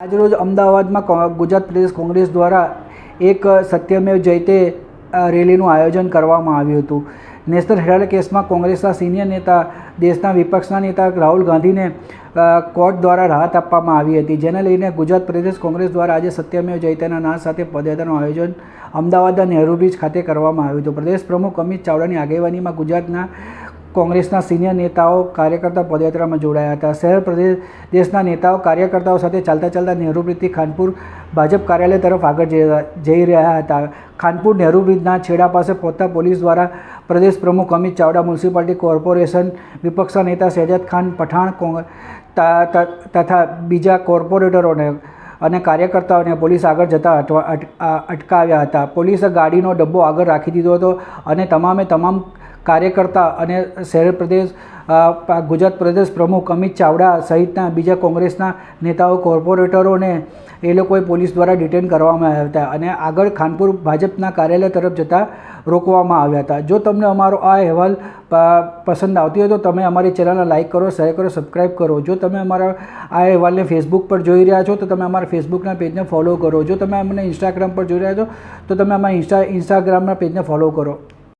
આજરોજ અમદાવાદમાં ગુજરાત પ્રદેશ કોંગ્રેસ દ્વારા એક સત્યમેવ જયતે રેલીનું આયોજન કરવામાં આવ્યું હતું. નેશનલ હેરાલ્ડ કેસમાં કોંગ્રેસના સિનિયર નેતા, દેશના વિપક્ષના નેતા રાહુલ ગાંધીને કોર્ટ દ્વારા રાહત આપવામાં આવી હતી, જેને લઈને ગુજરાત પ્રદેશ કોંગ્રેસ દ્વારા આજે સત્યમેવ જયતેના નાદ સાથે પદયાત્રાનું આયોજન અમદાવાદના નહેરુ બ્રિજ ખાતે કરવામાં આવ્યું હતું. પ્રદેશ પ્રમુખ અમિત ચાવડાની આગેવાનીમાં ગુજરાતના કોંગ્રેસના સિનિયર નેતાઓ, કાર્યકર્તાઓ પદયાત્રામાં જોડાયા હતા. શહેર પ્રદેશના નેતાઓ કાર્યકર્તાઓ સાથે ચાલતા નહેરુ બ્રિજથી ખાનપુર ભાજપ કાર્યાલય તરફ આગળ જઈ રહ્યા હતા. ખાનપુર નહેરુ બ્રિજના છેડા પાસે પહોંચતા પોલીસ દ્વારા પ્રદેશ પ્રમુખ અમિત ચાવડા, મ્યુનિસિપાલિટી કોર્પોરેશન, વિપક્ષના નેતા શહેજાદ ખાન પઠાણ તથા બીજા કોર્પોરેટરોને અને કાર્યકર્તાઓને પોલીસ આગળ જતા અટકાવ્યા હતા. પોલીસે ગાડીનો ડબ્બો આગળ રાખી દીધો હતો અને તમામ કાર્યકર્તા અને શહેર પ્રદેશ ગુજરાત પ્રદેશ પ્રમુખ અમિત ચાવડા સહિતના બીજા કોંગ્રેસના નેતાઓ, કોર્પોરેટરોને એ લોકોએ પોલીસ દ્વારા ડિટેન કરવામાં આવ્યા હતા અને આગળ ખાનપુર ભાજપના કાર્યાલય તરફ જતા રોકવામાં આવ્યા હતા. જો તમને અમારો આ અહેવાલ પસંદ આવતી હોય તો તમે અમારી ચેનલને લાઇક કરો, શેર કરો, સબસ્ક્રાઈબ કરો. જો તમે અમારા આ અહેવાલને ફેસબુક પર જોઈ રહ્યા છો તો તમે અમારા ફેસબુકના પેજને ફોલો કરો. જો તમે અમને ઇન્સ્ટાગ્રામ પર જોઈ રહ્યા છો તો તમે અમારા ઇન્સ્ટાગ્રામના પેજને ફોલો કરો.